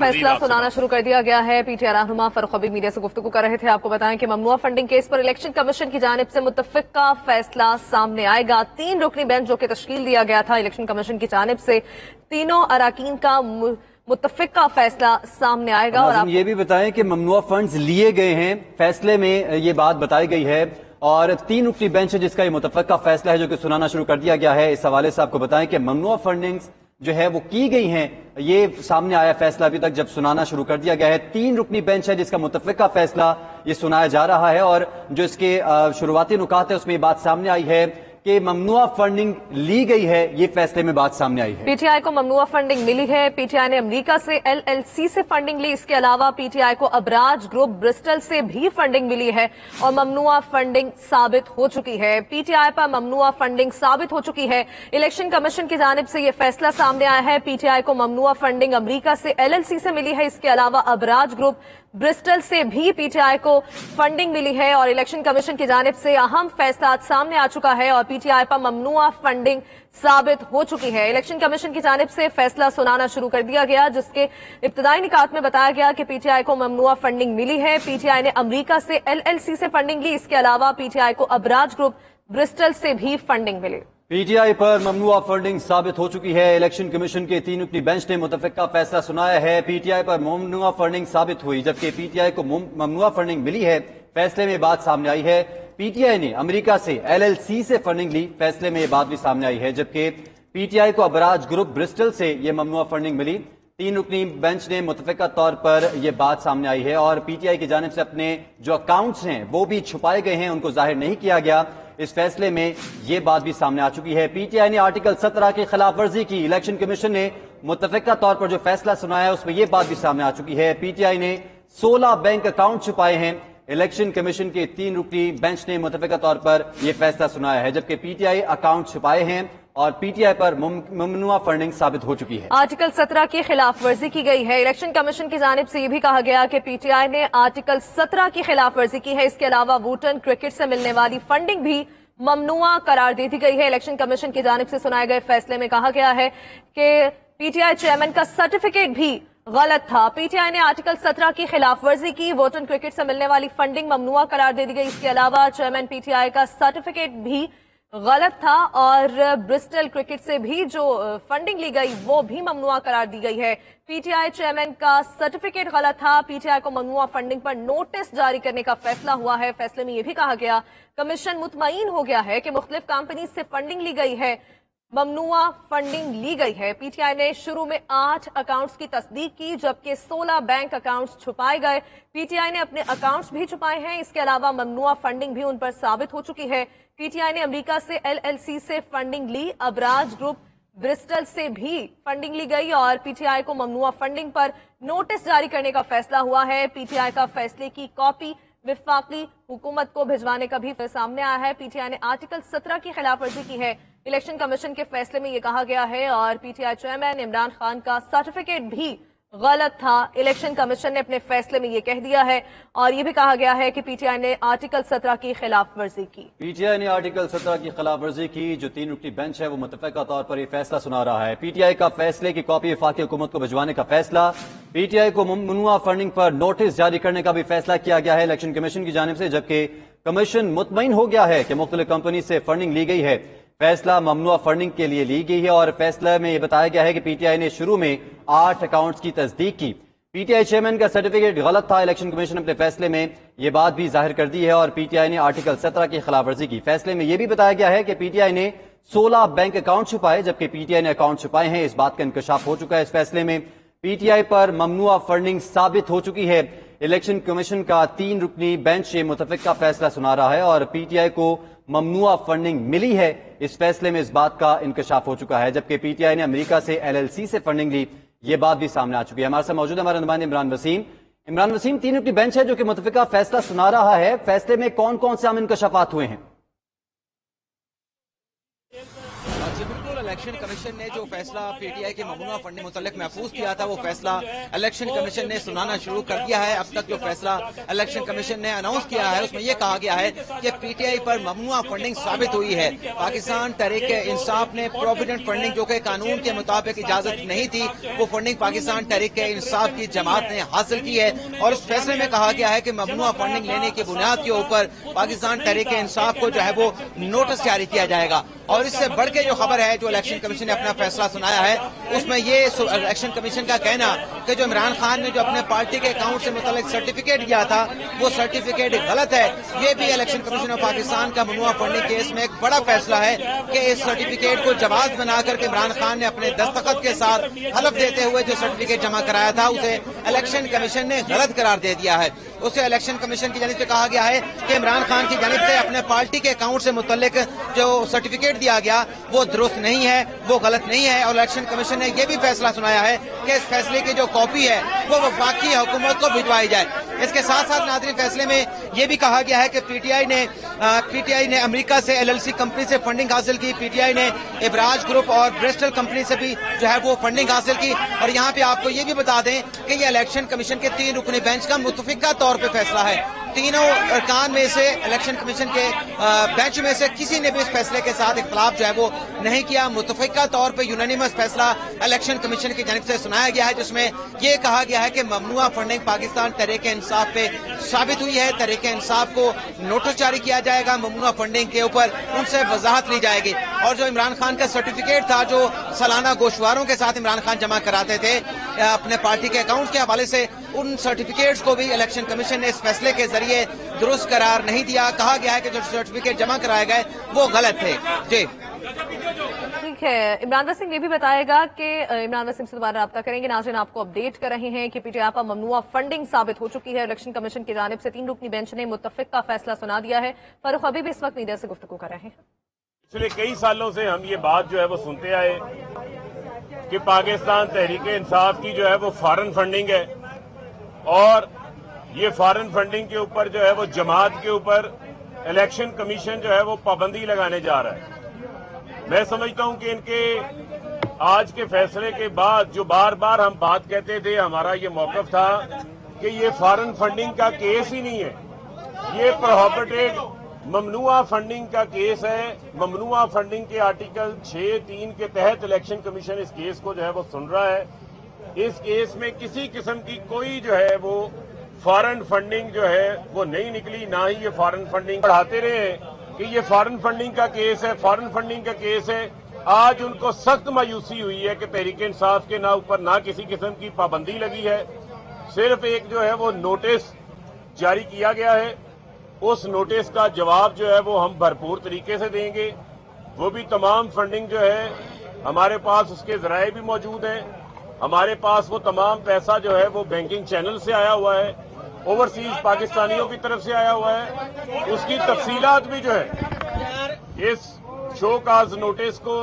फैसला सुनाना शुरू कर दिया गया है। पीटीआई रहनुमा फारूक हबीब मीडिया से गुफ्तगू कर रहे थे। आपको बताएं कि ममनुआ फंडिंग केस पर इलेक्शन कमीशन की जानिब से मुत्तफिका फैसला सामने आएगा। 3 रुकनी बेंच जो कि तश्कील दिया गया था इलेक्शन कमीशन की जानिब से, तीनों अराकीन का मुत्तफिका फैसला सामने आएगा। और आप ये भी बताएं कि ममनुआ फंड्स लिए गए हैं, फैसले में ये बात बताई गई है और 3 रुकनी बेंच है जिसका ये मुत्तफिका फैसला है जो कि सुनाना शुरू कर दिया गया है। इस हवाले से आपको बताएं कि ममनुआ फंडिंग जो है वो की गई हैं, ये सामने आया फैसला अभी तक जब सुनाना शुरू कर दिया गया है। 3 रुकनी बेंच है जिसका मुत्तफिका फैसला ये सुनाया जा रहा है और जो इसके शुरुआती नुकात है उसमें ये बात सामने आई है कि ममनुआ फंडिंग ली गई है, ये फैसले में बात सामने आई है। पीटीआई को ममनुआ फंडिंग मिली है। पीटीआई ने अमेरिका से एलएलसी से फंडिंग ली। इसके अलावा पीटीआई को अबराज ग्रुप ब्रिस्टल से भी फंडिंग मिली है और ममनुआ फंडिंग साबित हो चुकी है। पीटीआई पर ममनुआ फंडिंग साबित हो चुकी है। इलेक्शन कमीशन की जानिब से यह फैसला सामने आया है। पीटीआई को ममनुआ फंडिंग अमेरिका से एलएलसी से मिली है। इसके अलावा अबराज ग्रुप ब्रिस्टल से भी पीटीआई को फंडिंग मिली है और इलेक्शन कमीशन की जानिब से अहम फैसला सामने आ चुका है और पीटीआई पर ममनुआ फंडिंग साबित हो चुकी है। इलेक्शन कमीशन की जानिब से फैसला सुनाना शुरू कर दिया गया जिसके इब्तदाई निकात में बताया गया कि पीटीआई को ममनुआ फंडिंग मिली है। पीटीआई ने अमेरिका से एलएलसी से फंडिंग ली। इसके अलावा पीटीआई को अबराज ग्रुप ब्रिस्टल से भी फंडिंग मिली। पीटीआई पर ममनुआ फंडिंग साबित हो चुकी है। इलेक्शन कमीशन के 3 रुकनी बेंच ने मुत्तफिका फैसला सुनाया है। पीटीआई पर ममनुआ फंडिंग साबित हुई जबकि पीटीआई को ममनुआ फंडिंग मिली है। फैसले में बात सामने आई है। पीटीआई ने अमेरिका से एलएलसी से फंडिंग ली। फैसले में ये बात भी सामने आई है जबकि पीटीआई को अबराज ग्रुप ब्रिस्टल से ये ममनुआ फंडिंग मिली। 3 रुकनी बेंच ने मुत्तफिका तौर पर यह बात सामने आई है और पीटीआई की जानिब से अपने जो अकाउंट्स हैं वो भी छुपाए गए हैं, उनको जाहिर नहीं किया गया। इस फैसले में ये बात भी सामने आ चुकी है। पीटीआई ने आर्टिकल 17 की खिलाफ वर्जी की। इलेक्शन कमीशन ने मुत्तफिका तौर पर जो फैसला सुनाया है उसमें यह बात भी सामने आ चुकी है। पीटीआई ने 16 बैंक अकाउंट छुपाए हैं। इलेक्शन कमीशन के 3 रुकनी बेंच ने मुत्तफिका तौर पर यह फैसला सुनाया है जबकि पीटीआई अकाउंट छुपाए हैं और पीटीआई पर ममनुआ फंडिंग साबित हो चुकी है। आर्टिकल 17 की खिलाफ वर्जी की गई है। इलेक्शन कमीशन की जानिब से यह भी कहा गया कि पीटीआई ने आर्टिकल 17 की खिलाफ वर्जी की है। इसके अलावा वोटन क्रिकेट से मिलने वाली फंडिंग भी ममनुआ करार दे दी गई है। इलेक्शन कमीशन की जानिब से सुनाए गए फैसले में कहा गया है कि पीटीआई चेयरमैन का सर्टिफिकेट भी गलत था। पीटीआई ने आर्टिकल 17 की खिलाफ वर्जी की। वोटन क्रिकेट से मिलने वाली फंडिंग ममनुआ करार दे दी गई। इसके अलावा चेयरमैन पीटीआई का सर्टिफिकेट भी गलत था और ब्रिस्टल क्रिकेट से भी जो फंडिंग ली गई वो भी ममनुआ करार दी गई है। पीटीआई चेयरमैन का सर्टिफिकेट गलत था। पीटीआई को ममनुआ फंडिंग पर नोटिस जारी करने का फैसला हुआ है। फैसले में यह भी कहा गया कमीशन मुतमईन हो गया है कि मुख्तलिफ कंपनी से फंडिंग ली गई है, ममनुआ फंडिंग ली गई है। पीटीआई ने शुरू में 8 अकाउंट्स की तस्दीक की जबकि 16 बैंक अकाउंट्स छुपाए गए। पीटीआई ने अपने अकाउंट्स भी छुपाए हैं। इसके अलावा ममनुआ फंडिंग भी उन पर साबित हो चुकी है। पीटीआई ने अमेरिका से एलएलसी से फंडिंग ली। अबराज ग्रुप ब्रिस्टल से भी फंडिंग ली गई और पीटीआई को ममनुआ फंडिंग पर नोटिस जारी करने का फैसला हुआ है। पीटीआई का फैसले की कॉपी विफाकी हुकूमत को भिजवाने का भी सामने आया है। पीटीआई ने आर्टिकल 17 की खिलाफ वर्जी की है। इलेक्शन कमीशन के फैसले में यह कहा गया है और पीटीआई चेयरमैन इमरान खान का सर्टिफिकेट भी गलत था। इलेक्शन कमीशन ने अपने फैसले में यह कह दिया है और यह भी कहा गया है कि पीटीआई ने आर्टिकल 17 की खिलाफ वर्जी की। पीटीआई ने आर्टिकल 17 की खिलाफ वर्जी की। जो 3 रुकनी बेंच है वो मुत्तफिका तौर पर यह फैसला सुना रहा है। पीटीआई का फैसले की कॉपी वफाकी हुकूमत को भिजवाने का फैसला। पीटीआई को ममनुआ फंडिंग पर नोटिस जारी करने का भी फैसला किया गया है इलेक्शन कमीशन की जानिब से जबकि कमीशन मुतमईन हो गया है कि मुख्तलिफ कंपनी से फंडिंग ली गई है। फैसला ममनुआ फंडिंग के लिए ली गई है और फैसले में यह बताया गया है कि पीटीआई ने शुरू में 8 अकाउंट्स की तस्दीक की। पीटीआई चेयरमैन का सर्टिफिकेट गलत था। इलेक्शन कमीशन ने अपने फैसले में यह बात भी जाहिर कर दी है और पीटीआई ने आर्टिकल 17 की खिलाफ वर्जी की। फैसले में यह भी बताया गया है कि पीटीआई ने 16 बैंक अकाउंट छुपाए जबकि पीटीआई ने अकाउंट छुपाए हैं। इस बात का इंकशाफ हो चुका है। इस फैसले में पीटीआई पर ममनुआ फंडिंग साबित हो चुकी है। इलेक्शन कमीशन का 3 रुकनी बेंच ये मुत्तफिका फैसला सुना रहा है और पीटीआई को ममनुआ फंडिंग मिली है। इस फैसले में इस बात का इंकशाफ हो चुका है जबकि पीटीआई ने अमेरिका से एलएलसी से फंडिंग ली। ये बात भी सामने आ चुकी है। हमारे साथ मौजूद है हमारे नुमाइंदे इमरान वसीम। 3 रुकनी बेंच है जो कि मुत्तफिका फैसला सुना रहा है। फैसले में कौन कौन से अहम इंकशाफात हुए हैं? الیکشن کمیشن نے جو فیصلہ پی ٹی آئی کے ممنوعہ فنڈنگ متعلق محفوظ کیا تھا وہ فیصلہ الیکشن کمیشن نے سنانا شروع کر دیا ہے. اب تک جو فیصلہ الیکشن کمیشن نے اناؤنس کیا ہے اس میں یہ کہا گیا ہے کہ P T I per ممنوعہ funding ثابت ہوئی ہے. پاکستان تحریک انصاف نے پروویڈنٹ فنڈنگ جو کہ قانون کے مطابق اجازت نہیں تھی وہ فنڈنگ پاکستان تحریک انصاف کی جماعت نے حاصل کی ہے, اور اس فیصلے میں کہا گیا ہے کہ ممنوعہ فنڈنگ لینے کی بنیاد کے اوپر پاکستان تحریک انصاف کو جو ہے وہ نوٹس جاری کیا جائے گا. اور اس سے بڑھ کے جو خبر ہے جو الیکشن کمیشن نے اپنا فیصلہ سنایا ہے اس میں یہ الیکشن کمیشن کا کہنا کہ جو عمران خان نے جو اپنے پارٹی کے اکاؤنٹ سے متعلق سرٹیفکیٹ دیا تھا وہ سرٹیفکیٹ غلط ہے. یہ بھی الیکشن کمیشن آف پاکستان کا ممنوعہ فنڈنگ کیس میں ایک بڑا فیصلہ ہے کہ اس سرٹیفکیٹ کو جواز بنا کر کے عمران خان نے اپنے دستخط کے ساتھ حلف دیتے ہوئے جو سرٹیفکیٹ جمع کرایا تھا اسے الیکشن کمیشن نے غلط قرار دے دیا ہے. اسے الیکشن کمیشن کی جانب سے کہا گیا ہے کہ عمران خان کی جانب سے اپنے پارٹی کے اکاؤنٹ سے متعلق جو سرٹیفکیٹ دیا گیا وہ درست نہیں ہے, وہ غلط نہیں ہے. اور الیکشن کمیشن نے یہ بھی فیصلہ سنایا ہے کہ اس فیصلے کی جو کاپی ہے وہ وفاقی حکومت کو بھجوائی جائے. اس کے ساتھ ساتھ ناظرین فیصلے میں یہ بھی کہا گیا ہے کہ پی ٹی آئی نے امریکہ سے ایل ایل سی کمپنی سے فنڈنگ حاصل کی. پی ٹی آئی نے ابراج گروپ اور برسٹل کمپنی سے بھی جو ہے وہ فنڈنگ حاصل کی. اور یہاں پہ آپ کو یہ بھی بتا دیں کہ یہ الیکشن کمیشن کے 3 رکنی بینچ کا متفقہ طور پہ فیصلہ ہے. تینوں ارکان میں سے الیکشن کمیشن کے بینچ میں سے کسی نے بھی اس فیصلے کے ساتھ اختلاف جو ہے وہ نہیں کیا. متفقہ طور پہ یونانیمس فیصلہ الیکشن کمیشن کی جانب سے سنایا گیا ہے جس میں یہ کہا گیا ہے کہ ممنوعہ فنڈنگ پاکستان تحریک انصاف پہ ثابت ہوئی ہے. تحریک انصاف کو نوٹس جاری کیا جائے گا, ممنوعہ فنڈنگ کے اوپر ان سے وضاحت لی جائے گی. اور جو عمران خان کا سرٹیفکیٹ تھا جو سالانہ گوشواروں کے ساتھ عمران خان جمع کراتے تھے اپنے پارٹی کے اکاؤنٹ کے حوالے سے, ان سرٹیفکیٹس کو بھی الیکشن کمیشن نے اس فیصلے کے ذریعے درست قرار نہیں دیا. کہا گیا ہے کہ جو سرٹیفکیٹ جمع کرائے گئے وہ غلط تھے. جی ٹھیک ہے, عمران وسیم یہ بھی بتائے گا کہ عمران وسیم سے دوبارہ رابطہ کریں گے. ناظرین آپ کو اپڈیٹ کر رہے ہیں کہ P T I per ممنوعہ funding ثابت ہو چکی ہے. الیکشن کمیشن کی جانب سے 3 رکنی بینچ نے متفق کا فیصلہ سنا دیا ہے. فاروق ابھی بھی اس وقت میڈیا سے گفتگو کر رہے ہیں. پچھلے کئی سالوں سے ہم یہ بات جو ہے وہ سنتے آئے کہ پاکستان تحریک انصاف کی جو ہے وہ فارن فنڈنگ ہے, اور یہ فارن فنڈنگ کے اوپر جو ہے وہ جماعت کے اوپر الیکشن کمیشن جو ہے وہ پابندی لگانے جا رہا ہے. میں سمجھتا ہوں کہ ان کے آج کے فیصلے کے بعد جو بار بار ہم بات کہتے تھے, ہمارا یہ موقف تھا کہ یہ فارن فنڈنگ کا کیس ہی نہیں ہے, یہ پروہیبٹڈ ممنوعہ فنڈنگ کا کیس ہے. ممنوعہ فنڈنگ کے آرٹیکل 6(3) کے تحت الیکشن کمیشن اس کیس کو جو ہے وہ سن رہا ہے. اس کیس میں کسی قسم کی کوئی جو ہے وہ فارن فنڈنگ جو ہے وہ نہیں نکلی, نہ ہی یہ فارن فنڈنگ پڑھاتے رہے کہ یہ فارن فنڈنگ کا کیس ہے, فارن فنڈنگ کا کیس ہے. آج ان کو سخت مایوسی ہوئی ہے کہ تحریک انصاف کے اوپر نہ کسی قسم کی پابندی لگی ہے, صرف ایک جو ہے وہ نوٹس جاری کیا گیا ہے. اس نوٹس کا جواب جو ہے وہ ہم بھرپور طریقے سے دیں گے. وہ بھی تمام فنڈنگ جو ہے ہمارے پاس اس کے ذرائع بھی موجود ہیں, ہمارے پاس وہ تمام پیسہ جو ہے وہ بینکنگ چینل سے آیا ہوا ہے, اوورسیز پاکستانیوں کی طرف سے آیا ہوا ہے. اس کی تفصیلات بھی جو ہے اس شو کاز نوٹس کو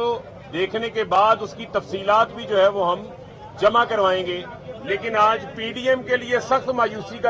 دیکھنے کے بعد اس کی تفصیلات بھی جو ہے وہ ہم جمع کروائیں گے. لیکن آج پی ڈی ایم کے لیے سخت مایوسی کا